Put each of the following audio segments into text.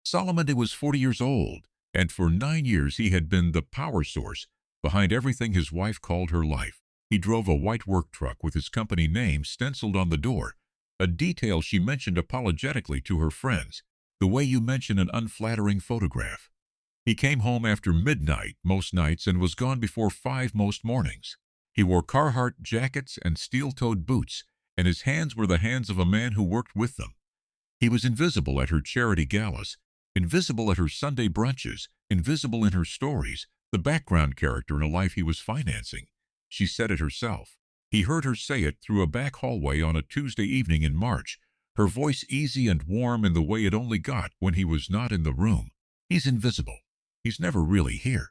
Solomon was 40 years old, and for 9 years he had been the power source behind everything his wife called her life. He drove a white work truck with his company name stenciled on the door, a detail she mentioned apologetically to her friends, the way you mention an unflattering photograph. He came home after midnight most nights and was gone before 5 most mornings. He wore Carhartt jackets and steel-toed boots, and his hands were the hands of a man who worked with them. He was invisible at her charity galas, invisible at her Sunday brunches, invisible in her stories, the background character in a life he was financing. She said it herself. He heard her say it through a back hallway on a Tuesday evening in March, her voice easy and warm in the way it only got when he was not in the room. He's invisible. He's never really here.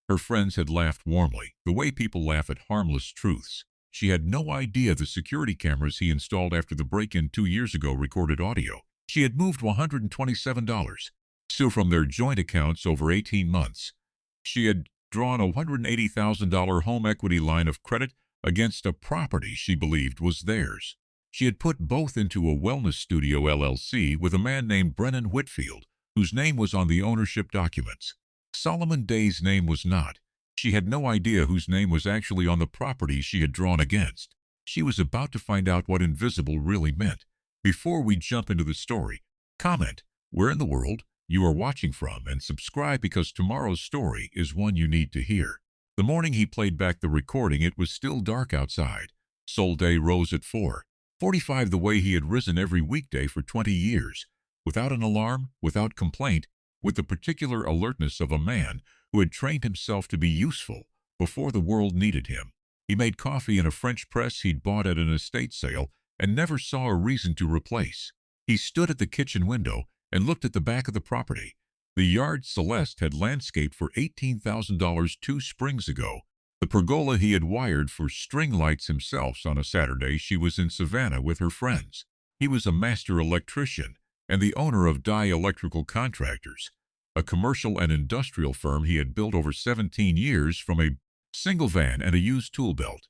Her friends had laughed warmly, the way people laugh at harmless truths. She had no idea the security cameras he installed after the break-in 2 years ago recorded audio. She had moved $127, so from their joint accounts over 18 months. She had drawn a $180,000 home equity line of credit against a property she believed was theirs. She had put both into a wellness studio LLC with a man named Brennan Whitfield, whose name was on the ownership documents. Solomon Day's name was not. She had no idea whose name was actually on the property she had drawn against. She was about to find out what invisible really meant. Before we jump into the story, comment where in the world you are watching from and subscribe because tomorrow's story is one you need to hear. The morning he played back the recording, it was still dark outside. Sol Day rose at 4:45 the way he had risen every weekday for 20 years, without an alarm, without complaint, with the particular alertness of a man who had trained himself to be useful before the world needed him. He made coffee in a French press he'd bought at an estate sale and never saw a reason to replace. He stood at the kitchen window and looked at the back of the property. The yard Celeste had landscaped for $18,000 2 springs ago. The pergola he had wired for string lights himself on a Saturday she was in Savannah with her friends. He was a master electrician and the owner of Dye Electrical Contractors, a commercial and industrial firm he had built over 17 years from a single van and a used tool belt.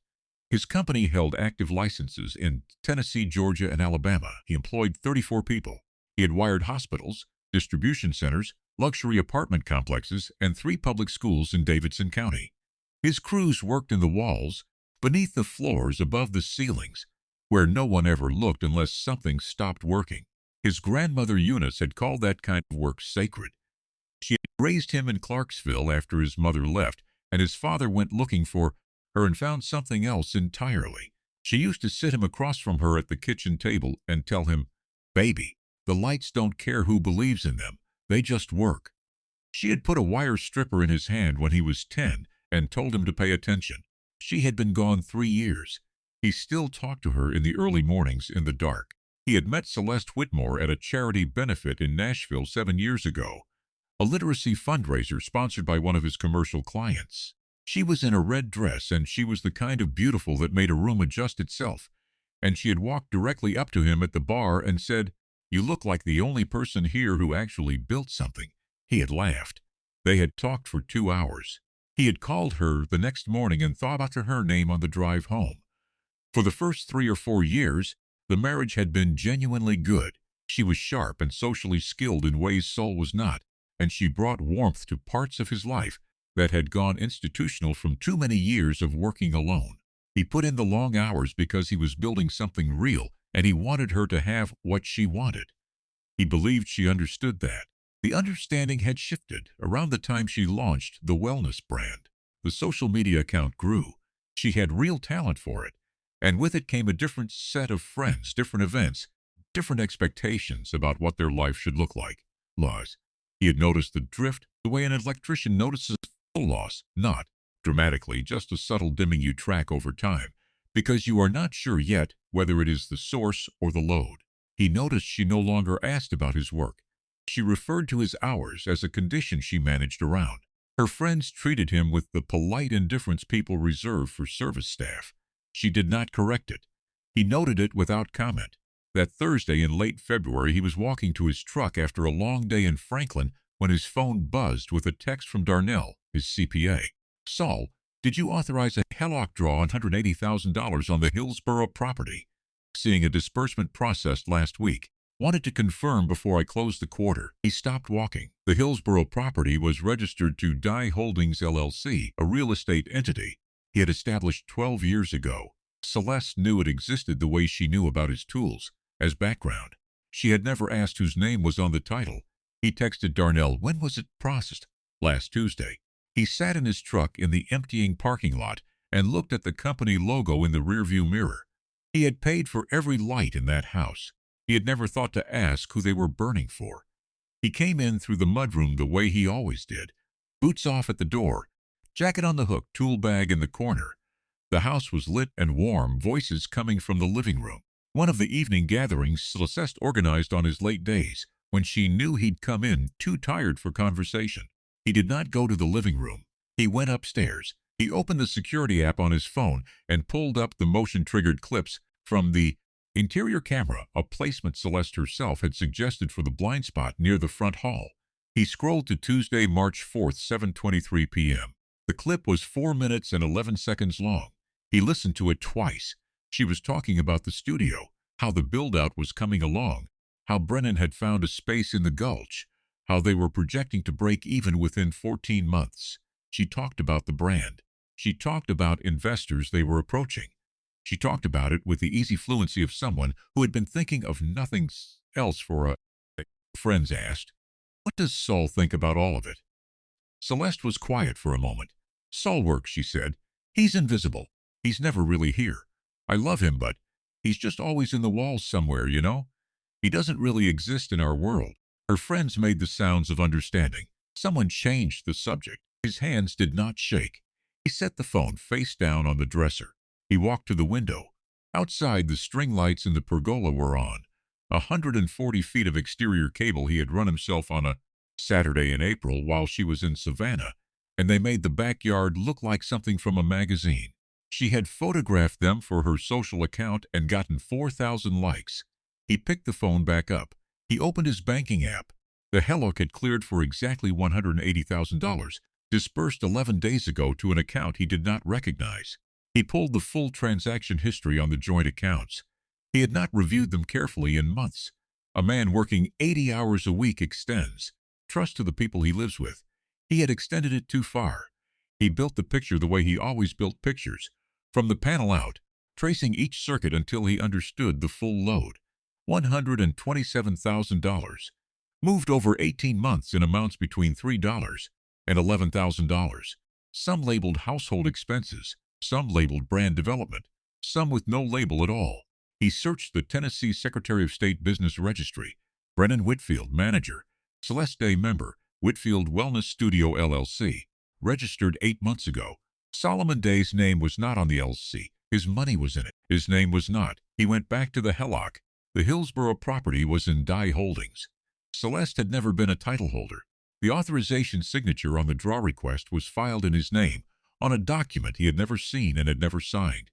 His company held active licenses in Tennessee, Georgia, and Alabama. He employed 34 people. He had wired hospitals, distribution centers, luxury apartment complexes, and 3 public schools in Davidson County. His crews worked in the walls, beneath the floors, above the ceilings, where no one ever looked unless something stopped working. His grandmother Eunice had called that kind of work sacred. She had raised him in Clarksville after his mother left, and his father went looking for her and found something else entirely. She used to sit him across from her at the kitchen table and tell him, "Baby, the lights don't care who believes in them. They just work." She had put a wire stripper in his hand when he was 10 and told him to pay attention. She had been gone 3 years. He still talked to her in the early mornings in the dark. He had met Celeste Whitmore at a charity benefit in Nashville 7 years ago, a literacy fundraiser sponsored by one of his commercial clients. She was in a red dress, and she was the kind of beautiful that made a room adjust itself, and she had walked directly up to him at the bar and said, "You look like the only person here who actually built something." He had laughed. They had talked for 2 hours. He had called her the next morning and thought about her name on the drive home. For the first 3 or 4 years, the marriage had been genuinely good. She was sharp and socially skilled in ways Sol was not, and she brought warmth to parts of his life that had gone institutional from too many years of working alone. He put in the long hours because he was building something real, and he wanted her to have what she wanted. He believed she understood that. The understanding had shifted around the time she launched the wellness brand. The social media account grew. She had real talent for it, and with it came a different set of friends, different events, different expectations about what their life should look like. Loss. He had noticed the drift the way an electrician notices full loss, not dramatically, just a subtle dimming you track over time, because you are not sure yet whether it is the source or the load. He noticed she no longer asked about his work. She referred to his hours as a condition she managed around. Her friends treated him with the polite indifference people reserve for service staff. She did not correct it. He noted it without comment. That Thursday in late February, he was walking to his truck after a long day in Franklin when his phone buzzed with a text from Darnell, his CPA. "Sol, did you authorize a HELOC draw on $180,000 on the Hillsborough property? Seeing a disbursement processed last week. Wanted to confirm before I closed the quarter. He stopped walking. The Hillsborough property was registered to Dye Holdings LLC, a real estate entity he had established 12 years ago. Celeste knew it existed the way she knew about his tools, as background. She had never asked whose name was on the title. He texted Darnell, when was it processed? Last Tuesday. He sat in his truck in the emptying parking lot and looked at the company logo in the rearview mirror. He had paid for every light in that house. He had never thought to ask who they were burning for. He came in through the mudroom the way he always did. Boots off at the door, jacket on the hook, tool bag in the corner. The house was lit and warm, voices coming from the living room. One of the evening gatherings Celeste organized on his late days, when she knew he'd come in too tired for conversation. He did not go to the living room. He went upstairs. He opened the security app on his phone and pulled up the motion-triggered clips from the interior camera, a placement Celeste herself had suggested for the blind spot near the front hall. He scrolled to Tuesday, March 4th, 7:23 p.m. The clip was 4 minutes and 11 seconds long. He listened to it twice. She was talking about the studio, how the build-out was coming along, how Brennan had found a space in the Gulch, how they were projecting to break even within 14 months. She talked about the brand. She talked about investors they were approaching. She talked about it with the easy fluency of someone who had been thinking of nothing else for a... Friends asked, "What does Saul think about all of it?" Celeste was quiet for a moment. "Saul works," she said. "He's invisible. He's never really here. I love him, but he's just always in the walls somewhere, you know? He doesn't really exist in our world." Her friends made the sounds of understanding. Someone changed the subject. His hands did not shake. He set the phone face down on the dresser. He walked to the window. Outside, the string lights in the pergola were on. 140 feet of exterior cable he had run himself on a Saturday in April while she was in Savannah, and they made the backyard look like something from a magazine. She had photographed them for her social account and gotten 4,000 likes. He picked the phone back up. He opened his banking app. The HELOC had cleared for exactly $180,000, disbursed 11 days ago to an account he did not recognize. He pulled the full transaction history on the joint accounts. He had not reviewed them carefully in months. A man working 80 hours a week extends trust to the people he lives with. He had extended it too far. He built the picture the way he always built pictures, from the panel out, tracing each circuit until he understood the full load. $127,000. Moved over 18 months in amounts between $3 and $11,000. Some labeled household expenses, some labeled brand development, some with no label at all. He searched the Tennessee Secretary of State Business Registry. Brennan Whitfield, manager. Celeste Day, member. Whitfield Wellness Studio, LLC. Registered 8 months ago. Solomon Day's name was not on the LLC. His money was in it. His name was not. He went back to the HELOC. The Hillsborough property was in Dye Holdings. Celeste had never been a title holder. The authorization signature on the draw request was filed in his name on a document he had never seen and had never signed.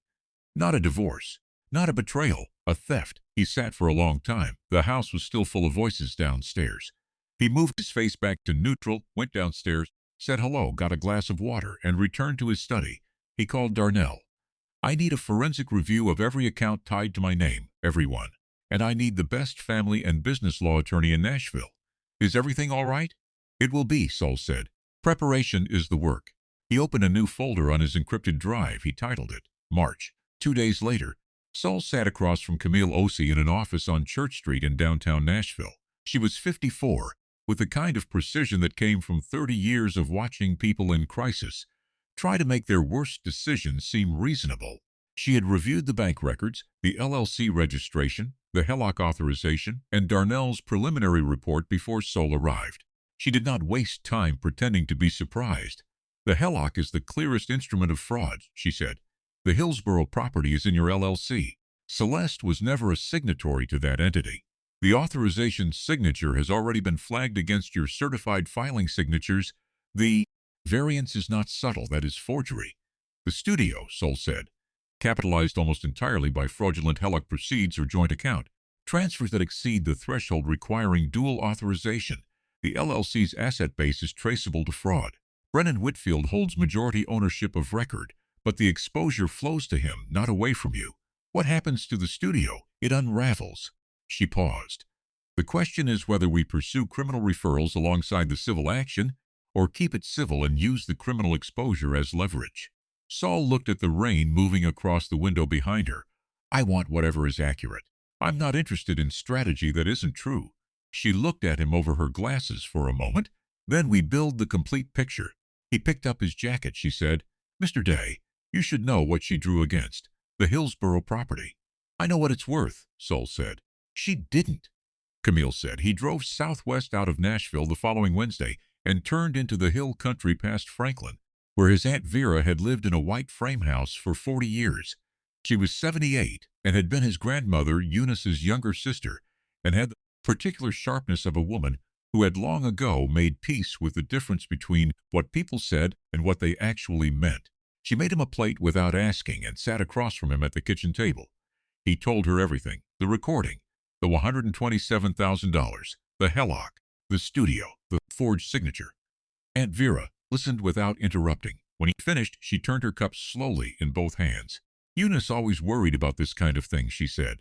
Not a divorce, not a betrayal, a theft. He sat for a long time. The house was still full of voices downstairs. He moved his face back to neutral, went downstairs, said hello, got a glass of water, and returned to his study. He called Darnell. "I need a forensic review of every account tied to my name, everyone. And I need the best family and business law attorney in Nashville. Is everything all right?" "It will be," Saul said. "Preparation is the work." He opened a new folder on his encrypted drive. He titled it March. 2 days later, Saul sat across from Camille Osei in an office on Church Street in downtown Nashville. She was 54, with the kind of precision that came from 30 years of watching people in crisis try to make their worst decisions seem reasonable. She had reviewed the bank records, the LLC registration, the HELOC authorization, and Darnell's preliminary report before Saul arrived. She did not waste time pretending to be surprised. "The HELOC is the clearest instrument of fraud," she said. "The Hillsborough property is in your LLC. Celeste was never a signatory to that entity. The authorization signature has already been flagged against your certified filing signatures. The variance is not subtle, that is forgery." "The studio," Saul said, "capitalized almost entirely by fraudulent HELOC proceeds or joint account. Transfers that exceed the threshold requiring dual authorization. The LLC's asset base is traceable to fraud. Brennan Whitfield holds majority ownership of record, but the exposure flows to him, not away from you. What happens to the studio? It unravels." She paused. The question is whether we pursue criminal referrals alongside the civil action or keep it civil and use the criminal exposure as leverage. Saul looked at the rain moving across the window behind her. I want whatever is accurate. I'm not interested in strategy that isn't true. She looked at him over her glasses for a moment. Then we build the complete picture. He picked up his jacket, she said. Mr. Day, you should know what she drew against. The Hillsborough property. I know what it's worth, Saul said. She didn't. Camille said he drove southwest out of Nashville the following Wednesday and turned into the hill country past Franklin, where his Aunt Vera had lived in a white frame house for 40 years. She was 78 and had been his grandmother, Eunice's younger sister, and had the particular sharpness of a woman who had long ago made peace with the difference between what people said and what they actually meant. She made him a plate without asking and sat across from him at the kitchen table. He told her everything, the recording, the $127,000, the Hellock, the studio, the forged signature. Aunt Vera listened without interrupting. When he finished, she turned her cup slowly in both hands. Eunice always worried about this kind of thing, she said.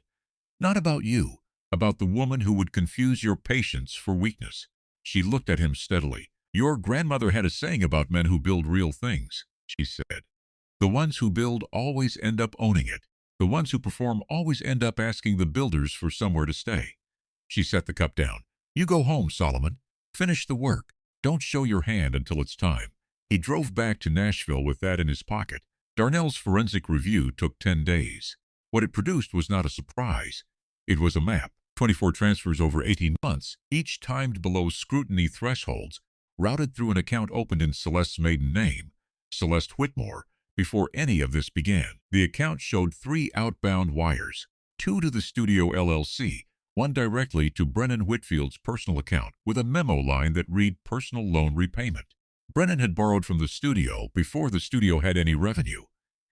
Not about you, about the woman who would confuse your patience for weakness. She looked at him steadily. Your grandmother had a saying about men who build real things, she said. The ones who build always end up owning it. The ones who perform always end up asking the builders for somewhere to stay. She set the cup down. You go home, Solomon. Finish the work. Don't show your hand until it's time. He drove back to Nashville with that in his pocket. Darnell's forensic review took 10 days. What it produced was not a surprise. It was a map, 24 transfers over 18 months, each timed below scrutiny thresholds, routed through an account opened in Celeste's maiden name, Celeste Whitmore, before any of this began. The account showed 3 outbound wires, 2 to the Studio LLC, 1 directly to Brennan Whitfield's personal account with a memo line that read personal loan repayment. Brennan had borrowed from the studio before the studio had any revenue.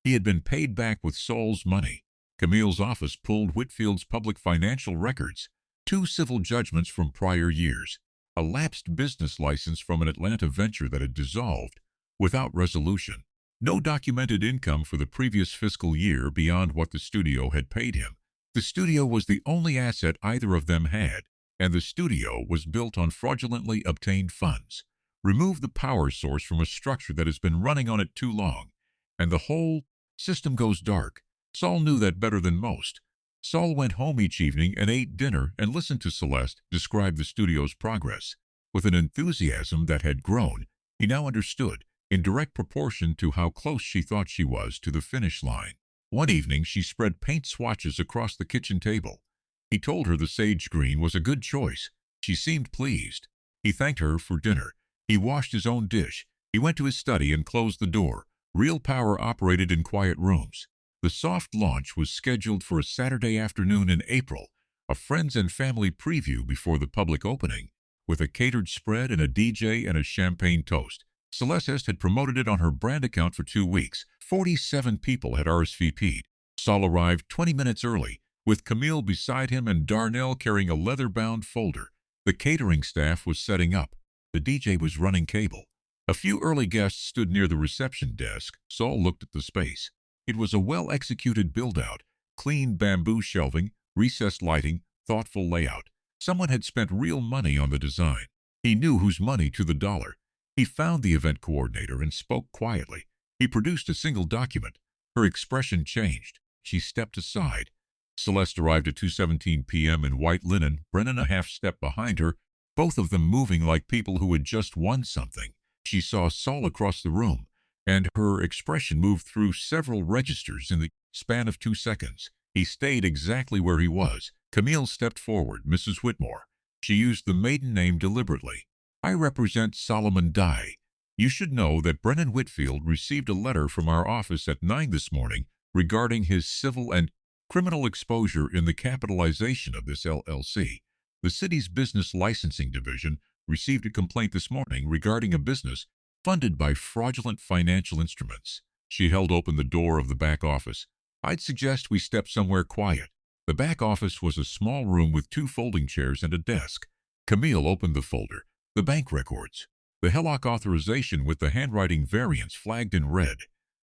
He had been paid back with Saul's money. Camille's office pulled Whitfield's public financial records, 2 civil judgments from prior years, a lapsed business license from an Atlanta venture that had dissolved without resolution, no documented income for the previous fiscal year beyond what the studio had paid him. The studio was the only asset either of them had, and the studio was built on fraudulently obtained funds. Remove the power source from a structure that has been running on it too long, and the whole system goes dark. Saul knew that better than most. Saul went home each evening and ate dinner and listened to Celeste describe the studio's progress. With an enthusiasm that had grown, he now understood, in direct proportion to how close she thought she was to the finish line. One evening she spread paint swatches across the kitchen table. He told her the sage green was a good choice. She seemed pleased. He thanked her for dinner. He washed his own dish. He went to his study and closed the door. Real Power operated in quiet rooms. The soft launch was scheduled for a Saturday afternoon in April, a friends and family preview before the public opening, with a catered spread and a DJ and a champagne toast. Celeste had promoted it on her brand account for 2 weeks. 47 people had RSVP'd. Saul arrived 20 minutes early, with Camille beside him and Darnell carrying a leather-bound folder. The catering staff was setting up. The DJ was running cable. A few early guests stood near the reception desk. Saul looked at the space. It was a well-executed build-out, clean bamboo shelving, recessed lighting, thoughtful layout. Someone had spent real money on the design. He knew whose money to the dollar. He found the event coordinator and spoke quietly. He produced a single document. Her expression changed. She stepped aside. Celeste arrived at 2:17 p.m. in white linen, Brennan a half-step behind her, both of them moving like people who had just won something. She saw Saul across the room, and her expression moved through several registers in the span of 2 seconds. He stayed exactly where he was. Camille stepped forward. Mrs. Whitmore. She used the maiden name deliberately. I represent Solomon Day. You should know that Brennan Whitfield received a letter from our office at 9 this morning regarding his civil and criminal exposure in the capitalization of this LLC. The city's business licensing division received a complaint this morning regarding a business funded by fraudulent financial instruments. She held open the door of the back office. I'd suggest we step somewhere quiet. The back office was a small room with 2 folding chairs and a desk. Camille opened the folder. The bank records. The Hellock authorization with the handwriting variants flagged in red.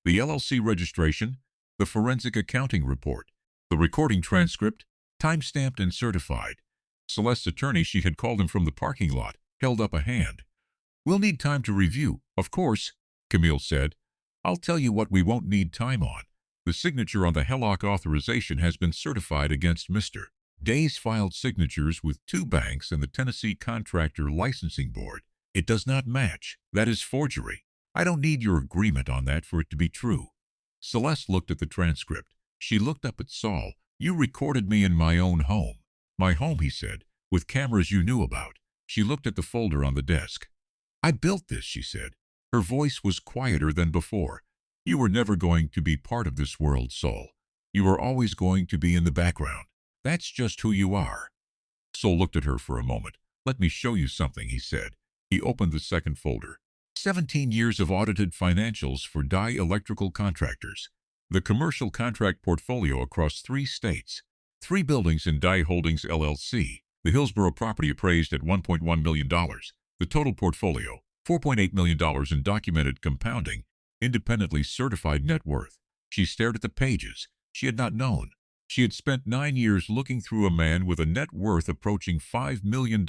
The LLC registration. The forensic accounting report. The recording transcript, time-stamped and certified. Celeste's attorney, she had called him from the parking lot, held up a hand. "We'll need time to review." "Of course," Camille said. "I'll tell you what we won't need time on. The signature on the HELOC authorization has been certified against Mr. Day's filed signatures with 2 banks and the Tennessee Contractor Licensing Board. It does not match. That is forgery. I don't need your agreement on that for it to be true." Celeste looked at the transcript. She looked up at Saul. "You recorded me in my own home." "My home," he said, "with cameras you knew about." She looked at the folder on the desk. "I built this," she said. Her voice was quieter than before. "You were never going to be part of this world, Saul. You were always going to be in the background. That's just who you are." Saul looked at her for a moment. "Let me show you something," he said. He opened the second folder. 17 years of audited financials for Dye Electrical Contractors. The commercial contract portfolio across 3 states. 3 buildings in Dye Holdings, LLC. The Hillsborough property appraised at $1.1 million. The total portfolio, $4.8 million in documented compounding, independently certified net worth. She stared at the pages. She had not known. She had spent 9 years looking through a man with a net worth approaching $5 million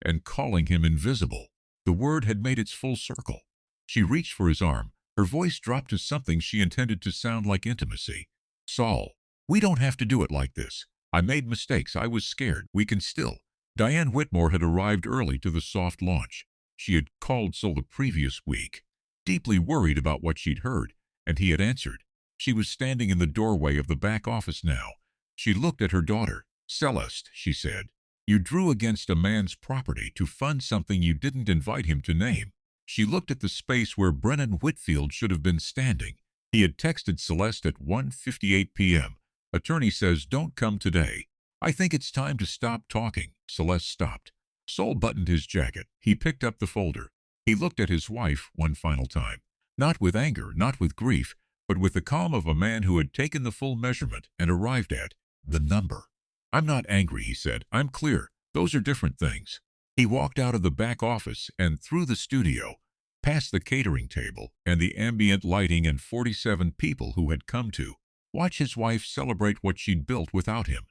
and calling him invisible. The word had made its full circle. She reached for his arm. Her voice dropped to something she intended to sound like intimacy. "Saul, we don't have to do it like this. I made mistakes. I was scared. We can still." Diane Whitmore had arrived early to the soft launch. She had called Saul the previous week, deeply worried about what she'd heard, and he had answered. She was standing in the doorway of the back office now. She looked at her daughter. "Celeste," she said, "you drew against a man's property to fund something you didn't invite him to name." She looked at the space where Brennan Whitfield should have been standing. He had texted Celeste at 1:58 p.m. "Attorney says don't come today. I think it's time to stop talking." Celeste stopped. Saul buttoned his jacket. He picked up the folder. He looked at his wife one final time. Not with anger, not with grief, but with the calm of a man who had taken the full measurement and arrived at the number. "I'm not angry," he said. "I'm clear. Those are different things." He walked out of the back office and through the studio, past the catering table and the ambient lighting and 47 people who had come to watch his wife celebrate what she'd built without him.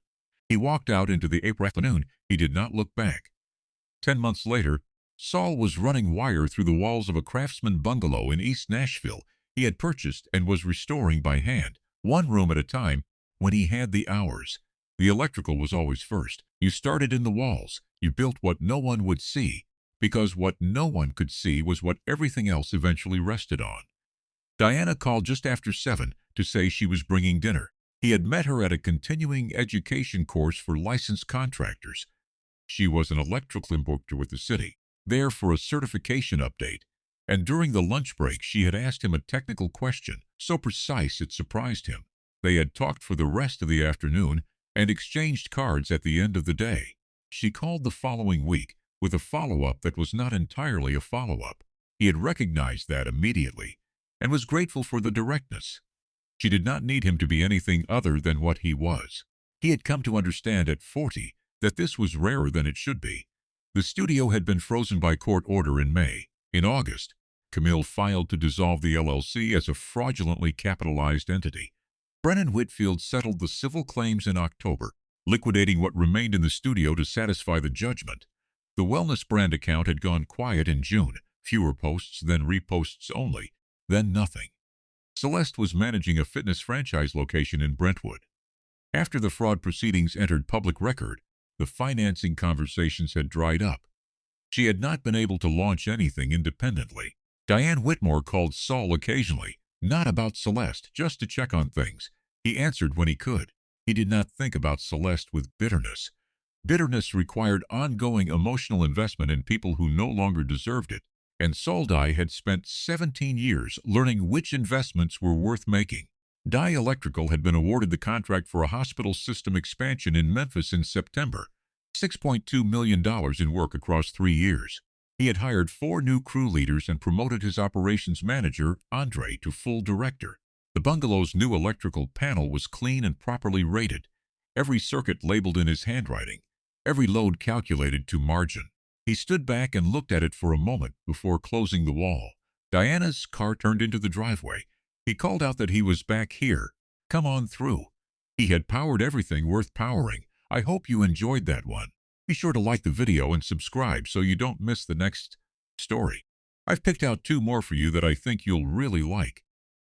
He walked out into the April afternoon. He did not look back. 10 months later, Saul was running wire through the walls of a Craftsman bungalow in East Nashville he had purchased and was restoring by hand, 1 room at a time, when he had the hours. The electrical was always first. You started in the walls. You built what no one would see, because what no one could see was what everything else eventually rested on. Diana called just after 7 to say she was bringing dinner. He had met her at a continuing education course for licensed contractors. She was an electrical inspector with the city, there for a certification update, and during the lunch break she had asked him a technical question, so precise it surprised him. They had talked for the rest of the afternoon and exchanged cards at the end of the day. She called the following week with a follow-up that was not entirely a follow-up. He had recognized that immediately and was grateful for the directness. She did not need him to be anything other than what he was. He had come to understand at 40 that this was rarer than it should be. The studio had been frozen by court order in May. In August, Camille filed to dissolve the LLC as a fraudulently capitalized entity. Brennan Whitfield settled the civil claims in October, liquidating what remained in the studio to satisfy the judgment. The Wellness brand account had gone quiet in June, fewer posts, then reposts only, then nothing. Celeste was managing a fitness franchise location in Brentwood. After the fraud proceedings entered public record, the financing conversations had dried up. She had not been able to launch anything independently. Diane Whitmore called Saul occasionally, not about Celeste, just to check on things. He answered when he could. He did not think about Celeste with bitterness. Bitterness required ongoing emotional investment in people who no longer deserved it, and Saul Dye had spent 17 years learning which investments were worth making. Dye Electrical had been awarded the contract for a hospital system expansion in Memphis in September, $6.2 million in work across 3 years. He had hired 4 new crew leaders and promoted his operations manager, Andre, to full director. The bungalow's new electrical panel was clean and properly rated, every circuit labeled in his handwriting, every load calculated to margin. He stood back and looked at it for a moment before closing the wall. Diana's car turned into the driveway. He called out that he was back here. "Come on through." He had powered everything worth powering. "I hope you enjoyed that one." Be sure to like the video and subscribe so you don't miss the next story. I've picked out two more for you that I think you'll really like.